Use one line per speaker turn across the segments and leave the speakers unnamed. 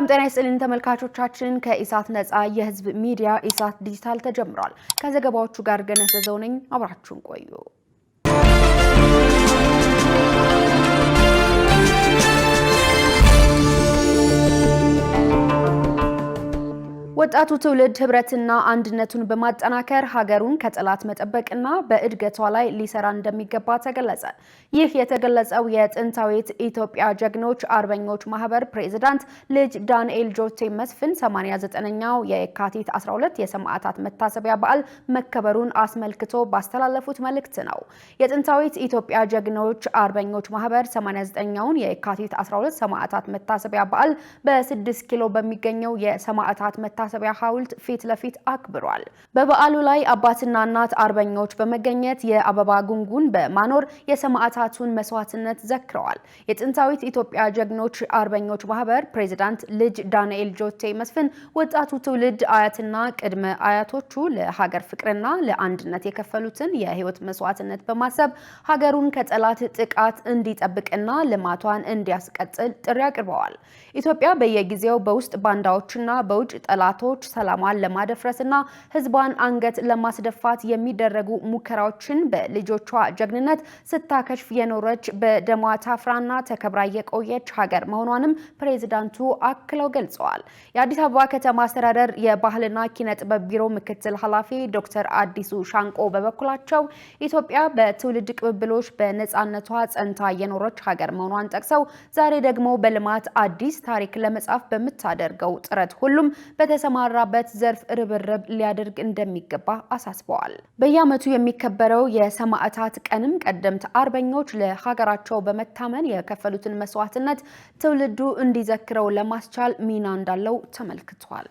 ሰላም ጤና ይስጥልን ተመልካቾቻችን ከኢሳት ነጻ የህዝብ ሚዲያ ኢሳት ዲጂታል ተጀምሯል። ከዘገባዎቹ ጋር ገነት ዘዘው ነኝ። አብራችሁን ቆዩ። ወጣቱ ትውልድ ህብረትና አንድነቱን በማጠናከር ሀገሩን ከጠላት መጠበቅና በእድገቷ ላይ ሊሰራ እንደሚገባ ተገለጸ። ይህ የተገለጸው የጥንታዊት ኢትዮጵያ ጀግኖች አርበኞች ማህበር ፕሬዝዳንት ልጅ ዳንኤል ጆቴ መስፍን 89ኛው የካቲት 12 የሰማዕታት መታሰቢያ በዓል መከበሩን አስመልክቶ ባስተላለፉት መልእክት ነው። የጥንታዊት ኢትዮጵያ ጀግኖች አርበኞች ማህበር 89ኛውን የካቲት 12 ሰማዕታት መታሰቢያ በዓል በ6 ኪሎ በሚገኘው የሰማዕታት መታሰቢያ ሐውልት ፊት ለፊት አክብሯል። በበዓሉ ላይ አባትና እናት አርበኞች በመገኘት የአበባ ጉንጉን በማኖር የሰማዕታቱን መስዋዕትነት ዘክረዋል። የጥንታዊት ኢትዮጵያ ጀግኖች አርበኞች ማህበር ፕሬዝዳንት ልጅ ዳንኤል ጆቴ መስፍን ወጣቱ ትውልድ አያትና ቅድመ አያቶቹ ለሀገር ፍቅርና ለአንድነት የከፈሉትን የህይወት መስዋዕትነት በማሰብ ሀገሩን ከጠላት ጥቃት እንዲጠብቅና ልማቷን እንዲያስቀጥል ጥሪ አቅርበዋል። ኢትዮጵያ በየጊዜው በውስጥ ባንዳዎችና በውጭ ጠላቶች ሰላሟን ለማደፍረስና ህዝቧን አንገት ለማስደፋት የሚደረጉ ሙከራዎችን በልጆቿ ጀግንነት ስታከሽፍ የኖረች በደሟ ታፍራና ተከብራ የቆየች ሀገር መሆኗንም ፕሬዝዳንቱ አክለው ገልጸዋል። የአዲስ አበባ ከተማ አስተዳደር የባህልና ኪነ ጥበብ ቢሮ ምክትል ኃላፊ ዶክተር አዲሱ ሻንቆ በበኩላቸው ኢትዮጵያ በትውልድ ቅብብሎች በነጻነቷ ጸንታ የኖረች ሀገር መሆኗን ጠቅሰው ዛሬ ደግሞ በልማት አዲስ ታሪክ ለመጻፍ በምታደርገው ጥረት ሁሉም በተሰማራበት ዘርፍ ርብርብ ሊያደርግ እንደሚገባ አሳስበዋል። በየዓመቱ የሚከበረው የሰማዕታት ቀንም ቀደምት አርበኞች ለሀገራቸው በመታመን የከፈሉትን መስዋዕትነት ትውልዱ እንዲዘክረው ለማስቻል ሚና እንዳለው ተመልክቷል።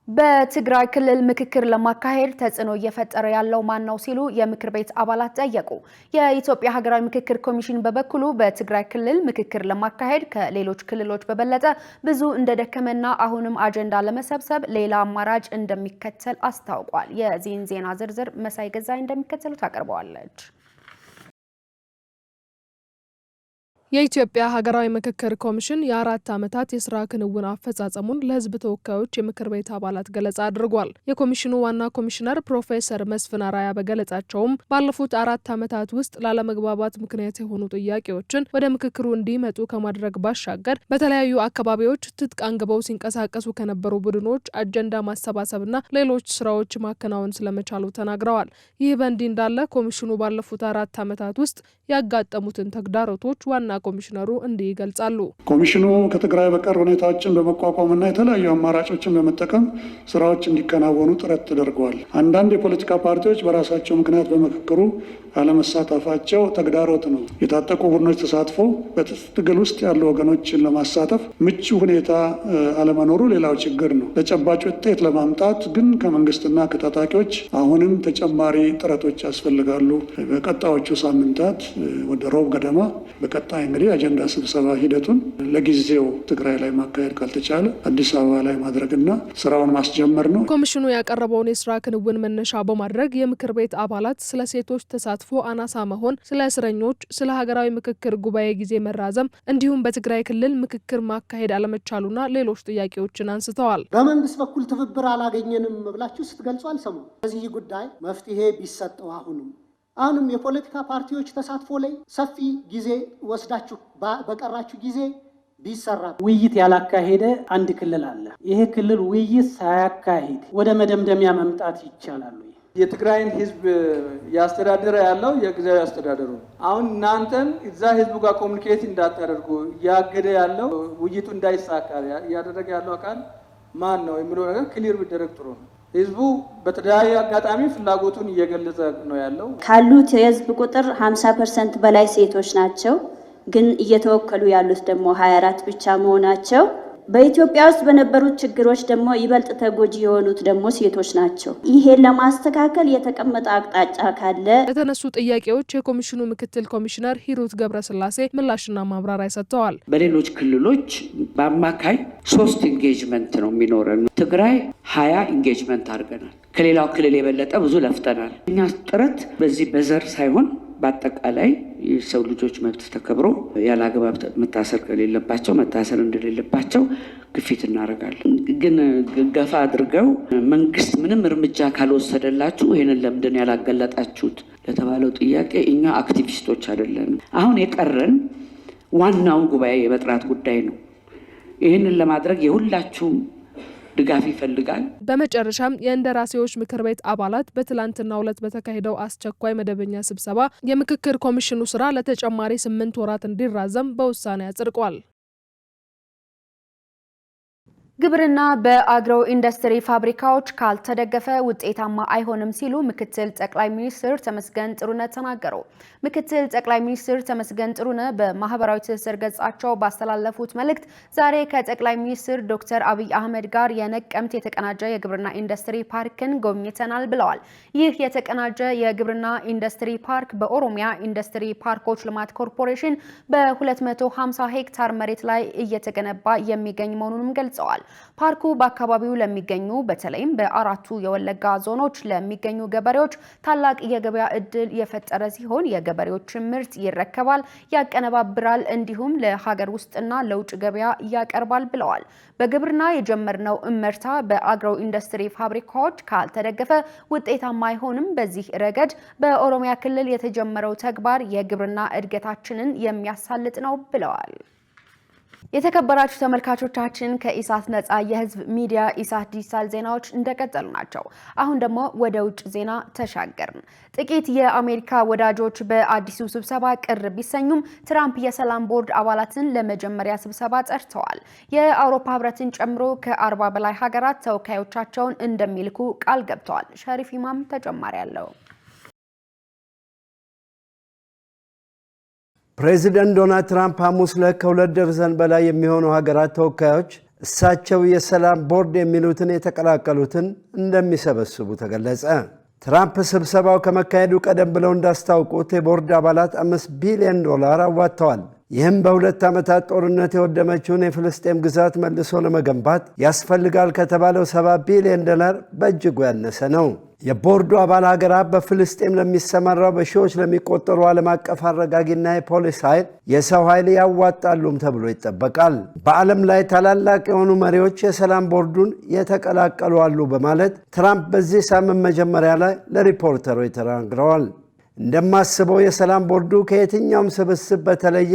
በትግራይ ክልል ምክክር ለማካሄድ ተጽዕኖ እየፈጠረ ያለው ማን ነው ሲሉ የምክር ቤት አባላት ጠየቁ። የኢትዮጵያ ሀገራዊ ምክክር ኮሚሽን በበኩሉ በትግራይ ክልል ምክክር ለማካሄድ ከሌሎች ክልሎች በበለጠ ብዙ እንደደከመና አሁንም አጀንዳ ለመሰብሰብ ሌላ አማራጭ እንደሚከተል አስታውቋል። የዚህን ዜና ዝርዝር መሳይ ገዛይ እንደሚከተሉት አቀርበዋለች።
የኢትዮጵያ ሀገራዊ ምክክር ኮሚሽን የ4 ዓመታት የስራ ክንውን አፈጻጸሙን ለሕዝብ ተወካዮች የምክር ቤት አባላት ገለጻ አድርጓል። የኮሚሽኑ ዋና ኮሚሽነር ፕሮፌሰር መስፍን አራያ በገለጻቸውም ባለፉት 4 ዓመታት ውስጥ ላለመግባባት ምክንያት የሆኑ ጥያቄዎችን ወደ ምክክሩ እንዲመጡ ከማድረግ ባሻገር በተለያዩ አካባቢዎች ትጥቅ አንግበው ሲንቀሳቀሱ ከነበሩ ቡድኖች አጀንዳ ማሰባሰብና ሌሎች ስራዎች ማከናወን ስለመቻሉ ተናግረዋል። ይህ በእንዲህ እንዳለ ኮሚሽኑ ባለፉት 4 ዓመታት ውስጥ ያጋጠሙትን ተግዳሮቶች ዋና ኮሚሽነሩ እንዲህ ይገልጻሉ።
ኮሚሽኑ ከትግራይ በቀር ሁኔታዎችን በመቋቋምና የተለያዩ አማራጮችን በመጠቀም ስራዎች እንዲከናወኑ ጥረት ተደርገዋል። አንዳንድ የፖለቲካ ፓርቲዎች በራሳቸው ምክንያት በምክክሩ አለመሳተፋቸው ተግዳሮት ነው። የታጠቁ ቡድኖች ተሳትፎ በትግል ውስጥ ያሉ ወገኖችን ለማሳተፍ ምቹ ሁኔታ አለመኖሩ ሌላው ችግር ነው። ተጨባጭ ውጤት ለማምጣት ግን ከመንግስትና ከታጣቂዎች አሁንም ተጨማሪ ጥረቶች ያስፈልጋሉ። በቀጣዮቹ ሳምንታት ወደ ሮብ ገደማ በቀጣይ እንግዲህ አጀንዳ ስብሰባ ሂደቱን ለጊዜው ትግራይ ላይ ማካሄድ ካልተቻለ አዲስ አበባ ላይ ማድረግና ስራውን ማስጀመር ነው።
ኮሚሽኑ ያቀረበውን የስራ ክንውን መነሻ በማድረግ የምክር ቤት አባላት ስለ ሴቶች ተሳትፎ አናሳ መሆን፣ ስለ እስረኞች፣ ስለ ሀገራዊ ምክክር ጉባኤ ጊዜ መራዘም እንዲሁም በትግራይ ክልል ምክክር ማካሄድ አለመቻሉና ሌሎች ጥያቄዎችን አንስተዋል።
በመንግስት በኩል ትብብር አላገኘንም ብላችሁ ስትገልጹ አልሰማም። በዚህ ጉዳይ መፍትሄ ቢሰጠው አሁንም የፖለቲካ ፓርቲዎች ተሳትፎ ላይ ሰፊ ጊዜ ወስዳችሁ በቀራችሁ ጊዜ ቢሰራ።
ውይይት ያላካሄደ አንድ ክልል አለ። ይሄ ክልል ውይይት ሳያካሄድ ወደ መደምደሚያ መምጣት ይቻላል?
የትግራይን ህዝብ ያስተዳደረ ያለው የጊዜያዊ አስተዳደሩ አሁን እናንተም እዛ ህዝቡ ጋር ኮሚኒኬት እንዳታደርጉ እያገደ ያለው ውይይቱ እንዳይሳካ እያደረገ ያለው አካል ማን ነው የሚለው ነገር ክሊር ቢደረግ ጥሩ ነው። ህዝቡ በተለያየ አጋጣሚ ፍላጎቱን እየገለጸ ነው ያለው።
ካሉት የህዝብ ቁጥር 50% በላይ ሴቶች ናቸው። ግን እየተወከሉ ያሉት ደግሞ 24 ብቻ መሆናቸው በኢትዮጵያ ውስጥ በነበሩት ችግሮች ደግሞ ይበልጥ ተጎጂ የሆኑት ደግሞ ሴቶች ናቸው። ይሄን ለማስተካከል የተቀመጠ አቅጣጫ ካለ
የተነሱ ጥያቄዎች የኮሚሽኑ ምክትል ኮሚሽነር ሂሩት ገብረስላሴ ምላሽና ማብራሪያ ሰጥተዋል።
በሌሎች ክልሎች በአማካይ 3 ኢንጌጅመንት ነው የሚኖረን። ትግራይ 20 ኢንጌጅመንት አድርገናል። ከሌላው ክልል የበለጠ ብዙ ለፍተናል። እኛ ጥረት በዚህ በዘር ሳይሆን በአጠቃላይ የሰው ልጆች መብት ተከብሮ ያላግባብ መታሰር ከሌለባቸው መታሰር እንደሌለባቸው ግፊት እናደርጋለን። ግን ገፋ አድርገው መንግስት ምንም እርምጃ ካልወሰደላችሁ ይሄንን ለምንድን ያላገለጣችሁት ለተባለው ጥያቄ እኛ አክቲቪስቶች አይደለንም። አሁን የቀረን ዋናውን ጉባኤ የመጥራት ጉዳይ ነው። ይህንን ለማድረግ የሁላችሁም ድጋፍ ይፈልጋል።
በመጨረሻም የእንደራሴዎች ምክር ቤት አባላት በትላንትናው ዕለት በተካሄደው አስቸኳይ መደበኛ ስብሰባ የምክክር ኮሚሽኑ ስራ ለተጨማሪ 8 ወራት እንዲራዘም በውሳኔ አጽድቋል።
ግብርና በአግሮ ኢንዱስትሪ ፋብሪካዎች ካልተደገፈ ውጤታማ አይሆንም ሲሉ ምክትል ጠቅላይ ሚኒስትር ተመስገን ጥሩነህ ተናገሩ። ምክትል ጠቅላይ ሚኒስትር ተመስገን ጥሩነህ በማህበራዊ ትስስር ገጻቸው ባስተላለፉት መልእክት ዛሬ ከጠቅላይ ሚኒስትር ዶክተር አብይ አህመድ ጋር የነቀምት የተቀናጀ የግብርና ኢንዱስትሪ ፓርክን ጎብኝተናል ብለዋል። ይህ የተቀናጀ የግብርና ኢንዱስትሪ ፓርክ በኦሮሚያ ኢንዱስትሪ ፓርኮች ልማት ኮርፖሬሽን በ250 ሄክታር መሬት ላይ እየተገነባ የሚገኝ መሆኑንም ገልጸዋል። ፓርኩ በአካባቢው ለሚገኙ በተለይም በአራቱ የወለጋ ዞኖች ለሚገኙ ገበሬዎች ታላቅ የገበያ እድል የፈጠረ ሲሆን የገበሬዎችን ምርት ይረከባል፣ ያቀነባብራል፣ እንዲሁም ለሀገር ውስጥና ለውጭ ገበያ ያቀርባል ብለዋል። በግብርና የጀመርነው እመርታ በአግሮ ኢንዱስትሪ ፋብሪካዎች ካልተደገፈ ውጤታማ አይሆንም። በዚህ ረገድ በኦሮሚያ ክልል የተጀመረው ተግባር የግብርና እድገታችንን የሚያሳልጥ ነው ብለዋል። የተከበራችሁ ተመልካቾቻችን ከኢሳት ነጻ የህዝብ ሚዲያ ኢሳት ዲጂታል ዜናዎች እንደቀጠሉ ናቸው። አሁን ደግሞ ወደ ውጭ ዜና ተሻገርን። ጥቂት የአሜሪካ ወዳጆች በአዲሱ ስብሰባ ቅር ቢሰኙም ትራምፕ የሰላም ቦርድ አባላትን ለመጀመሪያ ስብሰባ ጠርተዋል። የአውሮፓ ህብረትን ጨምሮ ከ40 በላይ ሀገራት ተወካዮቻቸውን እንደሚልኩ ቃል ገብተዋል። ሸሪፍ ኢማም ተጨማሪ አለው።
ፕሬዚደንት ዶናልድ ትራምፕ ሐሙስ ዕለት ከ2 ደርዘን በላይ የሚሆኑ ሀገራት ተወካዮች እሳቸው የሰላም ቦርድ የሚሉትን የተቀላቀሉትን እንደሚሰበስቡ ተገለጸ። ትራምፕ ስብሰባው ከመካሄዱ ቀደም ብለው እንዳስታውቁት የቦርድ አባላት $5 ቢሊዮን አዋጥተዋል። ይህም በ2 ዓመታት ጦርነት የወደመችውን የፍልስጤም ግዛት መልሶ ለመገንባት ያስፈልጋል ከተባለው $70 ቢሊዮን በእጅጉ ያነሰ ነው። የቦርዱ አባል ሀገራት በፍልስጤም ለሚሰማራው በሺዎች ለሚቆጠሩ ዓለም አቀፍ አረጋጊና የፖሊስ ኃይል የሰው ኃይል ያዋጣሉም ተብሎ ይጠበቃል። በዓለም ላይ ታላላቅ የሆኑ መሪዎች የሰላም ቦርዱን የተቀላቀሉ አሉ በማለት ትራምፕ በዚህ ሳምንት መጀመሪያ ላይ ለሪፖርተሮች ተናግረዋል። እንደማስበው የሰላም ቦርዱ ከየትኛውም ስብስብ በተለየ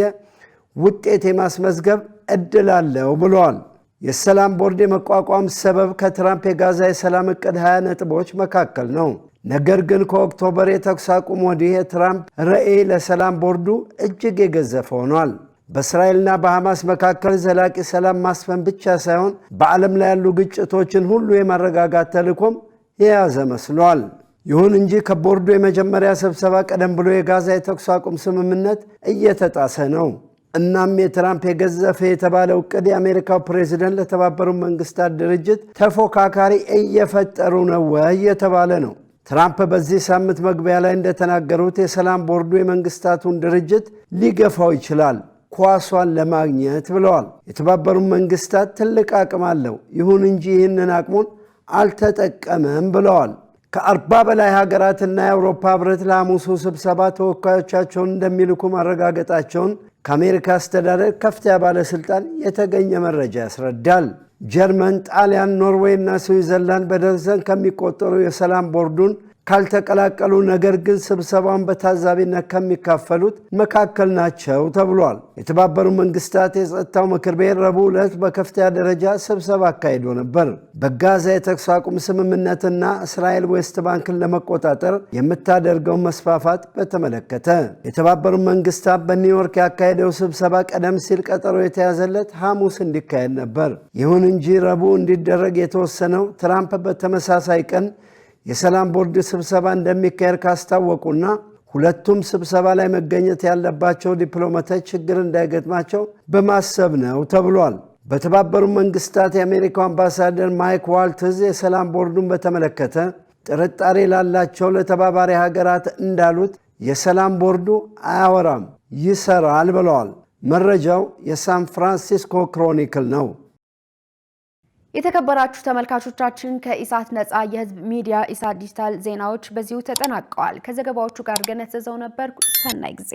ውጤት የማስመዝገብ እድል አለው ብለዋል። የሰላም ቦርድ የመቋቋም ሰበብ ከትራምፕ የጋዛ የሰላም ዕቅድ 20 ነጥቦች መካከል ነው። ነገር ግን ከኦክቶበር የተኩስ አቁም ወዲህ የትራምፕ ራዕይ ለሰላም ቦርዱ እጅግ የገዘፈ ሆኗል። በእስራኤልና በሐማስ መካከል ዘላቂ ሰላም ማስፈን ብቻ ሳይሆን በዓለም ላይ ያሉ ግጭቶችን ሁሉ የማረጋጋት ተልዕኮም የያዘ መስሏል። ይሁን እንጂ ከቦርዱ የመጀመሪያ ስብሰባ ቀደም ብሎ የጋዛ የተኩስ አቁም ስምምነት እየተጣሰ ነው። እናም የትራምፕ የገዘፈ የተባለው ዕቅድ የአሜሪካው ፕሬዝደንት ለተባበሩት መንግስታት ድርጅት ተፎካካሪ እየፈጠሩ ነው እየተባለ ነው። ትራምፕ በዚህ ሳምንት መግቢያ ላይ እንደተናገሩት የሰላም ቦርዱ የመንግስታቱን ድርጅት ሊገፋው ይችላል ኳሷን ለማግኘት ብለዋል። የተባበሩት መንግስታት ትልቅ አቅም አለው፣ ይሁን እንጂ ይህንን አቅሙን አልተጠቀመም ብለዋል። ከ40 በላይ ሀገራትና የአውሮፓ ህብረት ለሐሙሱ ስብሰባ ተወካዮቻቸውን እንደሚልኩ ማረጋገጣቸውን ከአሜሪካ አስተዳደር ከፍተኛ ባለስልጣን የተገኘ መረጃ ያስረዳል። ጀርመን፣ ጣሊያን፣ ኖርዌይ እና ስዊዘርላንድ በደርዘን ከሚቆጠሩ የሰላም ቦርዱን ካልተቀላቀሉ ነገር ግን ስብሰባውን በታዛቢነት ከሚካፈሉት መካከል ናቸው ተብሏል። የተባበሩት መንግስታት የጸጥታው ምክር ቤት ረቡዕ ዕለት በከፍተኛ ደረጃ ስብሰባ አካሂዶ ነበር። በጋዛ የተኩስ አቁም ስምምነትና እስራኤል ዌስት ባንክን ለመቆጣጠር የምታደርገው መስፋፋት በተመለከተ የተባበሩት መንግስታት በኒውዮርክ ያካሄደው ስብሰባ ቀደም ሲል ቀጠሮ የተያዘለት ሐሙስ እንዲካሄድ ነበር። ይሁን እንጂ ረቡዕ እንዲደረግ የተወሰነው ትራምፕ በተመሳሳይ ቀን የሰላም ቦርድ ስብሰባ እንደሚካሄድ ካስታወቁና ሁለቱም ስብሰባ ላይ መገኘት ያለባቸው ዲፕሎማቶች ችግር እንዳይገጥማቸው በማሰብ ነው ተብሏል። በተባበሩት መንግስታት የአሜሪካው አምባሳደር ማይክ ዋልትዝ የሰላም ቦርዱን በተመለከተ ጥርጣሬ ላላቸው ለተባባሪ ሀገራት እንዳሉት የሰላም ቦርዱ አያወራም፣ ይሰራል ብለዋል። መረጃው የሳን ፍራንሲስኮ ክሮኒክል ነው።
የተከበራችሁ ተመልካቾቻችን ከኢሳት ነፃ የህዝብ ሚዲያ ኢሳት ዲጂታል ዜናዎች በዚሁ ተጠናቀዋል። ከዘገባዎቹ ጋር ገነት ዘዘው ነበር። ሰናይ ጊዜ